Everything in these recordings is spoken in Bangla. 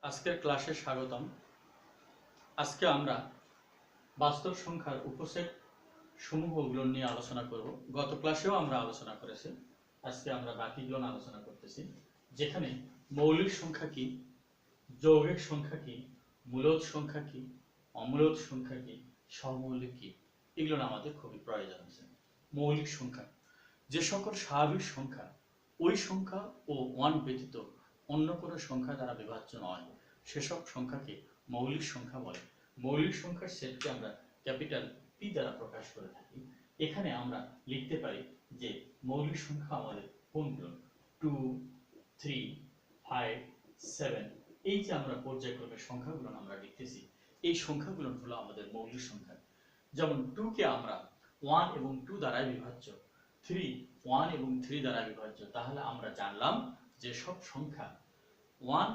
আজকের ক্লাসে স্বাগতম। আজকে আমরা বাস্তব সংখ্যার উপসেট সমূহগুলো নিয়ে আলোচনা করব। গত ক্লাসেও আমরা আলোচনা করেছি, আজকে আমরা বাকিগুলো আলোচনা করতেছি। যেখানে মৌলিক সংখ্যা কি, যৌগিক সংখ্যা কি, মূলদ সংখ্যা কি, অমূলদ সংখ্যা কি, সহমৌলিক কি, এগুলো আমাদের খুবই প্রয়োজন আছে। মৌলিক সংখ্যা, যে সকল স্বাভাবিক সংখ্যা ওই সংখ্যা ও ওয়ান ব্যতীত অন্য কোনো সংখ্যা দ্বারা বিভাজ্য নয়, সেসব সংখ্যাকে মৌলিক সংখ্যা বলে। মৌলিক সংখ্যার সেটকে আমরা ক্যাপিটাল পি দ্বারা প্রকাশ করে থাকি। এখানে আমরা লিখতে পারি যে মৌলিক সংখ্যা আমাদের কোনগুলো, 2, 3, 5, 7, এই যে আমরা পর্যায়ক্রমে সংখ্যাগুলো আমরা লিখতেছি, এই সংখ্যাগুলো হলো আমাদের মৌলিক সংখ্যা। যেমন 2 কে আমরা 1 এবং 2 দ্বারা বিভাজ্য, 3 1 এবং 3 দ্বারা বিভাজ্য। তাহলে আমরা জানলাম যে সব সংখ্যা 1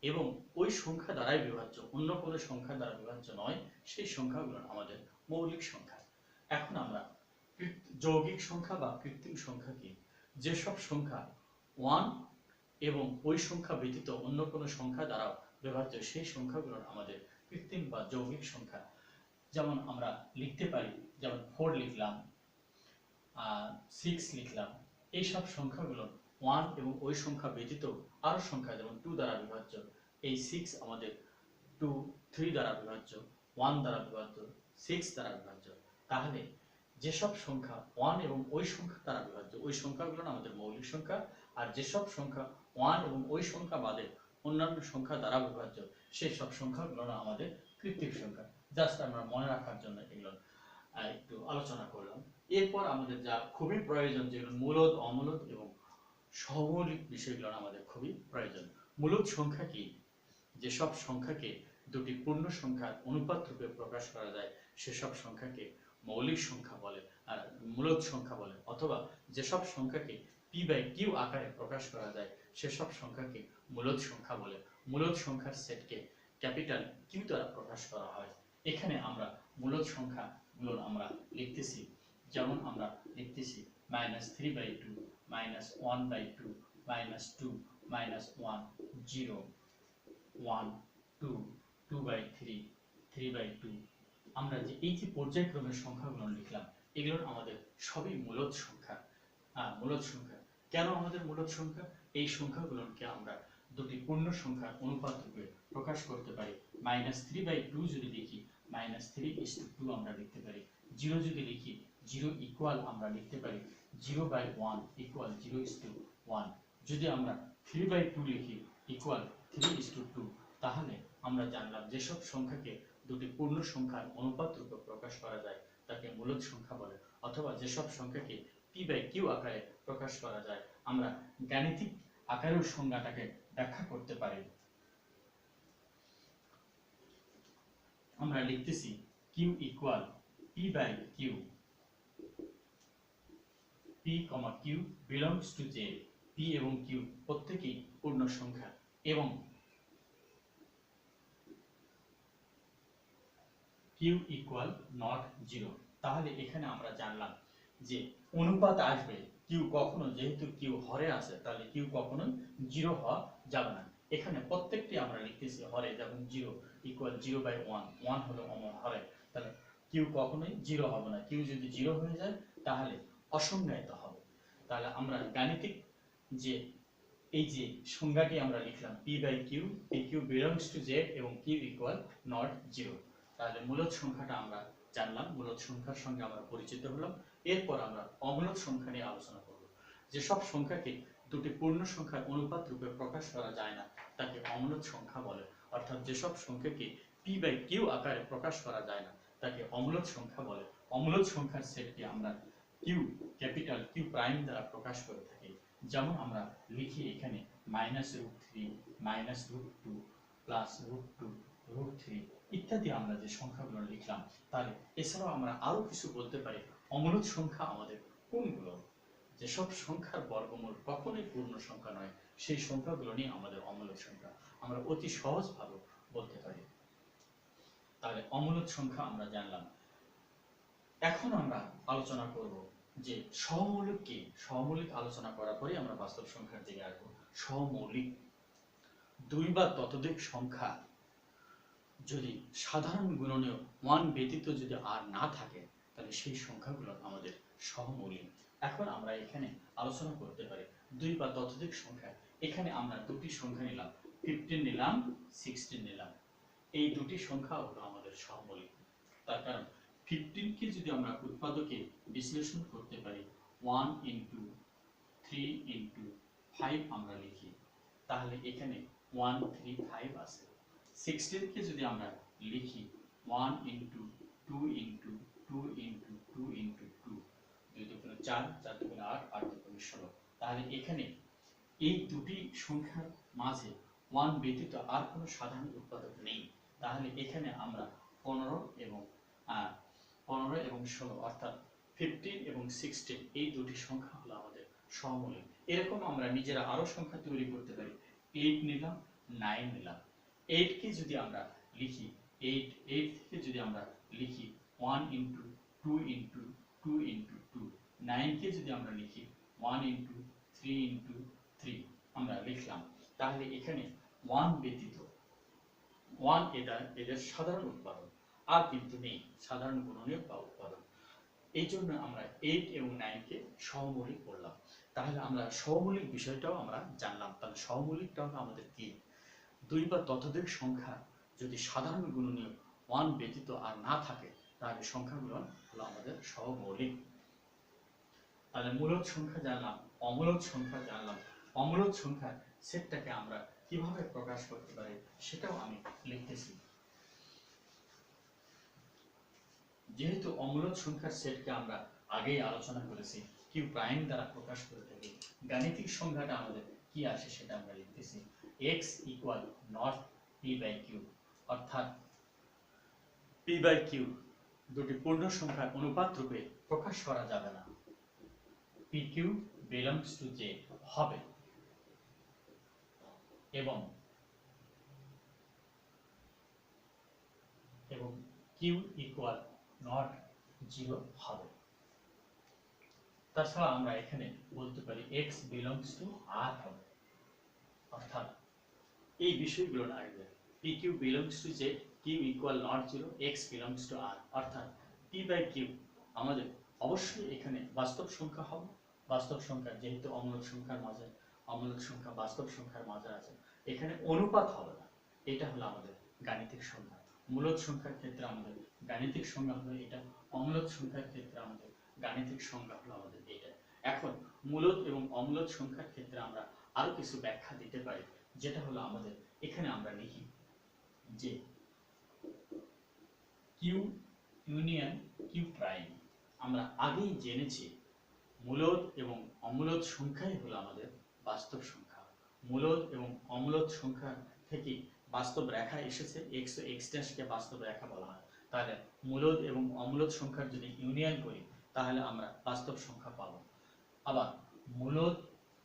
এবং ওই সংখ্যা দ্বারাই বিভাজ্য, অন্য কোনো সংখ্যা দ্বারা বিভাজ্য নয়, সেই সংখ্যাগুলো আমাদের মৌলিক সংখ্যা। এখন আমরা যৌগিক সংখ্যা বা কৃত্রিম সংখ্যা কি, যেসব সংখ্যা 1 এবং ওই সংখ্যা ব্যতীত অন্য কোনো সংখ্যা দ্বারা বিভাজ্য, সেই সংখ্যাগুলো আমাদের কৃত্রিম বা যৌগিক সংখ্যা। যেমন আমরা লিখতে পারি, যেমন 4 লিখলাম, 6 লিখলাম, এইসব সংখ্যাগুলো 1 এবং ওই সংখ্যা ব্যতীত আরো সংখ্যা যেমন 2 দ্বারা বিভাজ্য। এই 6 আমাদের 2, 3 দ্বারা বিভাজ্য, 1 দ্বারা বিভাজ্য, 6 দ্বারা বিভাজ্য। তাহলে যেসব সংখ্যা 1 এবং ওই সংখ্যা দ্বারা বিভাজ্য, ওই সংখ্যাগুলো আমাদের মৌলিক সংখ্যা। আর যেসব সংখ্যা 1 এবং ওই সংখ্যা বাদে অন্যান্য সংখ্যা দ্বারা বিভাজ্য, সেই সব সংখ্যাগুলো আমাদের কৃত্রিম সংখ্যা। জাস্ট আমরা মনে রাখার জন্য এগুলো একটু আলোচনা করলাম। এরপর আমাদের যা খুবই প্রয়োজন, যেগুলো মূলদ, অমূলদ এবং সহমৌলিক বিষয়গুলো আমাদের খুবই প্রয়োজন। মূলদ সংখ্যা কি, যেসব সংখ্যাকে দুটি পূর্ণ সংখ্যার অনুপাত রূপে প্রকাশ করা যায়, সেসব সংখ্যাকে মৌলিক সংখ্যা বলে, আর মূলদ সংখ্যা বলে। অথবা যেসব সংখ্যাকে পি বাই কিউ আকারে প্রকাশ করা যায়, সেসব সংখ্যাকে মূলদ সংখ্যা বলে। মূলদ সংখ্যার সেটকে ক্যাপিটাল কিউ দ্বারা প্রকাশ করা হয়। এখানে আমরা মূলদ সংখ্যাগুলো আমরা লিখতেছি, যেমন আমরা লিখতেছি -3/2, -1/2, -2, -1, 0, 1, 2, 2/3, 3/2। আমরা যে এই যে পর্যায়ক্রমের সংখ্যাগুলো লিখলাম, এগুলো আমাদের সবই মূলদ সংখ্যা। মূলদ সংখ্যা কেন আমাদের মূলদ সংখ্যা? এই সংখ্যাগুলোকে আমরা দুটি পূর্ণ সংখ্যার অনুপাত রূপে প্রকাশ করতে পারি। -3/2 যদি লিখি, -3:2 আমরা লিখতে পারি। 0 যদি লিখি, 0 ইকুয়াল আমরা লিখতে পারি 0/1 ইকুয়াল 0:1। যদি আমরা 3/2 লিখি ইকুয়াল 3:2, তাহলে আমরা জানলাম যেসব সংখ্যাকে দুটি পূর্ণ সংখ্যার অনুপাত রূপে প্রকাশ করা যায় তাকে মূলদ সংখ্যা বলে। অথবা যেসব সংখ্যাকে পি বাই কিউ আকারে প্রকাশ করা যায়, আমরা গাণিতিক আকারেও সংজ্ঞাটাকে ব্যাখ্যা করতে পারি। আমরা লিখতেছি Q equal P by Q, P comma Q belongs to Z. P এবং কিউ প্রত্যেকেই পূর্ণ সংখ্যা এবং কিউ ইকুয়াল নট 0। তাহলে এখানে আমরা জানলাম যে অনুপাত আসবে কিউ কখনো, যেহেতু কিউ হরে আছে, তাহলে কিউ কখনো 0 হওয়া যাবে না। এখানে প্রত্যেকটি আমরা লিখতেছি হরে, যেমন 0 ইকুয়াল 0/1, 1 হলো হরে, তাহলে কিউ কখনোই 0 হবে না। কিউ যদি 0 হয়ে যায় তাহলে অসংজ্ঞায়িত হবে। তাহলে আমরা গাণিতিক যে এই যে সংজ্ঞাটি আমরা লিখলাম P by Q, P Q belongs to Z এবং কিউ ইকুয়াল নট 0। তাহলে মূলদ সংখ্যাটা আমরা জানলাম, মূলদ সংখ্যার সঙ্গে আমরা পরিচিত হলাম। এরপর আমরা অমূলদ সংখ্যা নিয়ে আলোচনা করব। যেসব সংখ্যাকে দুটি পূর্ণ সংখ্যার অনুপাত রূপে প্রকাশ করা যায় না, তাকে অমূলদ সংখ্যা বলে। অর্থাৎ যেসব সংখ্যাকে পি বাই কিউ আকারে প্রকাশ করা যায় না, তাকে অমূলদ সংখ্যা বলে। অমূলদ সংখ্যার সেটকে আমরা কিউ, ক্যাপিটাল কিউ প্রাইম দ্বারা প্রকাশ করে থাকি। যেমন আমরা লিখি এখানে -√3, -√2, +√2, √3 ইত্যাদি আমরা যে সংখ্যাগুলো লিখলাম। তাহলে এছাড়াও আমরা আরো কিছু বলতে পারি অমূলদ সংখ্যা আমাদের কোনগুলো। যেসব সংখ্যার বর্গমূল কখনোই পূর্ণ সংখ্যা নয়, সেই সংখ্যাগুলো নিয়ে আমাদের অমূলদ সংখ্যা আমরা অতি সহজভাবে বলতে পারি। তাহলে অমূলদ সংখ্যা আমরা জানলাম। এখন আমরা আলোচনা করব যে সহমৌলিক কি। সহমৌলিক আলোচনা করার পরে আমরা বাস্তব সংখ্যার দিকে আসবো। সহমৌলিক, দুই বা ততোধিক সংখ্যা যদি সাধারণ গুণনীয়ক 1 ব্যতীত যদি আর না থাকে, তাহলে সেই সংখ্যাগুলো আমাদের সহমৌলিক। এখন আমরা এখানে আলোচনা করতে পারি দুই বা ততোধিক সংখ্যা। এখানে আমরা দুটি সংখ্যা নিলাম, 15 নিলাম, 16 নিলাম। এই দুটি সংখ্যা হলো আমাদের সহমৌলিক। তার কারণ 15 কে যদি আমরা উৎপাদকে বিশ্লেষণ করতে পারি 1 ইন্টু 3 ইন্টু 5 আমরা লিখি, তাহলে এখানে 1 3 5 আছে। 16 কে যদি আমরা লিখি 1 ইন্টু 2 ইন্টু 2 ইন্টু 2 ইন্টু 2, 2 দুগুণে 4, 4 দুগুণে 8, 8 দুগুণে 16, তাহলে এখানে এই দুটি সংখ্যার মাঝে 1 ব্যতীত আর কোনো সাধারণ উৎপাদক নেই। তাহলে এখানে আমরা 15 এবং 16 অর্থাৎ 15 এবং 16 এই দুটি সংখ্যা হলো আমাদের সহমৌলিক। এরকম আমরা নিজেরা আরো সংখ্যা তৈরি করতে পারি। 8 নিলাম, 9 নিলাম। 8 কে যদি আমরা লিখি 8 থেকে যদি আমরা লিখি 1 ইন্টু 2 ইন্টু 2 ইন্টু 2, 9 কে যদি আমরা লিখি 1 ইন্টু 3 ইন্টু 3 আমরা লিখলাম, তাহলে এখানে 1 ব্যতীত 1 এদের সাধারণ উৎপাদক আর কিন্তু নেই, সাধারণ গুণনীয়ক বা উৎপাদক। এই জন্য আমরা 8 এবং 9 কে সহমৌলিক বললাম। তাহলে আমরা সহমৌলিক বিষয়টাও আমরা জানলাম। তাহলে সহমৌলিকটা হলো আমাদের কি? দুই বা ততোধিক সংখ্যা যদি সাধারণ গুণনীয়ক 1 ব্যতীত আর না থাকে, তাহলে সংখ্যাগুলো হলো আমাদের সহমৌলিক। তাহলে মূলদ সংখ্যা জানলাম, অমূলদ সংখ্যা জানলাম। অমূলদ সংখ্যার সেটটাকে আমরা কিভাবে প্রকাশ করতে পারি সেটাও আমি লিখতেছি। যেহেতু অমূলদ সংখ্যার সেটকে আমরা আগেই আলোচনা করেছি, কিউ প্রাইম দ্বারা প্রকাশ করে থাকি, গাণিতিক সংখ্যাটা আমাদের কি আসে সেটা আমরা লিখতেছি। x equal not p by Q, অর্থাৎ p বাই কিউ দুটি পূর্ণ সংখ্যার অনুপাত রূপে প্রকাশ করা যাবে না। pq belongs to j হবে এবং q ইকুয়াল নট 0 হবে। তাছাড়া আমরা এখানে বলতে পারি x belongs to r হবে, অর্থাৎ এই বিষয়গুলো আসবে। pq belongs to j, q equal not 0, x belongs to r, অর্থাৎ p by q আমাদের অবশ্যই এখানে বাস্তব সংখ্যা হবে। বাস্তব সংখ্যা যেহেতু অমূলদ সংখ্যার মাঝে, অমূলদ সংখ্যা বাস্তব সংখ্যার মাঝে আছে, এখানে অনুপাত হবে না। এটা হলো আমাদের গাণিতিক সংখ্যা। মূলদ সংখ্যার ক্ষেত্রে আমাদের গাণিতিক সংখ্যা হলো এটা, অমূলদ সংখ্যার ক্ষেত্রে আমাদের গাণিতিক সংখ্যা হলো আমাদের এটা। এখন মূলদ এবং অমূলদ সংখ্যার ক্ষেত্রে আমরা আরো কিছু ব্যাখ্যা দিতে পারি, যেটা হলো আমাদের এখানে আমরা লিখি যে কিউ ইউনিয়ন কিউ প্রাইম। আমরা আগেই জেনেছি মূলদ এবং অমূলদ সংখ্যাই হলো আমাদের বাস্তব সংখ্যা। মূলদ এবং অমূলদ সংখ্যা থেকে বাস্তব রেখা এসেছে, এক্স ও এক্স ড্যাশকে বাস্তব রেখা বলা হয়। তাহলে মূলদ এবং অমূলদ সংখ্যার যদি ইউনিয়ন করি, তাহলে আমরা বাস্তব সংখ্যা পাবো। আবার মূলদ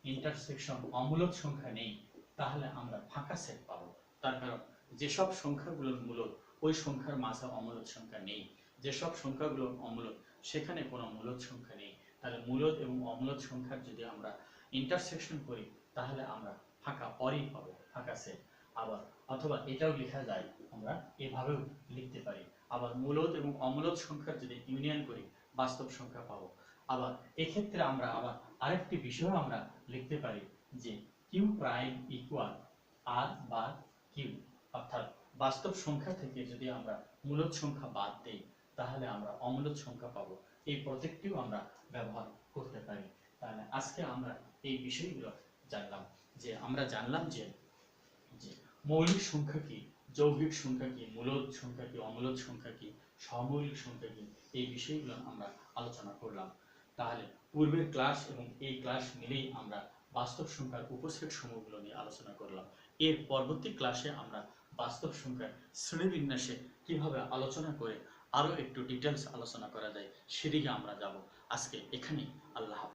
ইন্টারসেকশন অমূলদ সংখ্যা নেই, তাহলে আমরা ফাঁকা সেট পাবো। তার কারণ যেসব সংখ্যাগুলোর মূলদ ওই সংখ্যার মাঝে অমূলদ সংখ্যা নেই, যেসব সংখ্যাগুলো অমূলদ সেখানে কোনো মূলদ সংখ্যা নেই। তাহলে মূলদ এবং অমূলদ সংখ্যার যদি আমরা ইন্টারসেকশন করি, তাহলে আমরা ফাঁকা অরই পাবো, ফাঁকা সেট। আবার অথবা এটাও লেখা যায়, আমরা এভাবেও লিখতে পারি। আবার মূলদ এবং অমূলদ সংখ্যার যদি ইউনিয়ন করি, বাস্তব সংখ্যা পাবো। আবার এক্ষেত্রে আমরা আবার আরেকটি বিষয় আমরা লিখতে পারি যে কিউ প্রাইম ইকুয়াল আর বা কিউ, অর্থাৎ বাস্তব সংখ্যা থেকে যদি আমরা মূলদ সংখ্যা বাদ দেই, তাহলে আমরা অমূলদ সংখ্যা পাবো। এই প্রত্যেকটিও আমরা ব্যবহার করতে পারি। তাহলে আজকে আমরা এই বিষয়গুলো জানলাম, যে আমরা জানলাম যে মৌলিক সংখ্যা কি, যৌগিক সংখ্যা কি, মূলদ সংখ্যা কি, অমূলদ সংখ্যা কি, সমৌলিক সংখ্যা কি, এই বিষয়গুলো আমরা আলোচনা করলাম। তাহলে পূর্বের ক্লাস এবং এই ক্লাস মিলেই আমরা বাস্তব সংখ্যার উপসেট সমূহগুলো নিয়ে আলোচনা করলাম। এর পরবর্তী ক্লাসে আমরা বাস্তব সংখ্যার শ্রেণীবিন্যাসে কিভাবে আলোচনা করে আরো একটু ডিটেলস আলোচনা করা যায় সেদিকে আমরা যাব। আজকে এখানেই, আল্লাহ হাফেজ।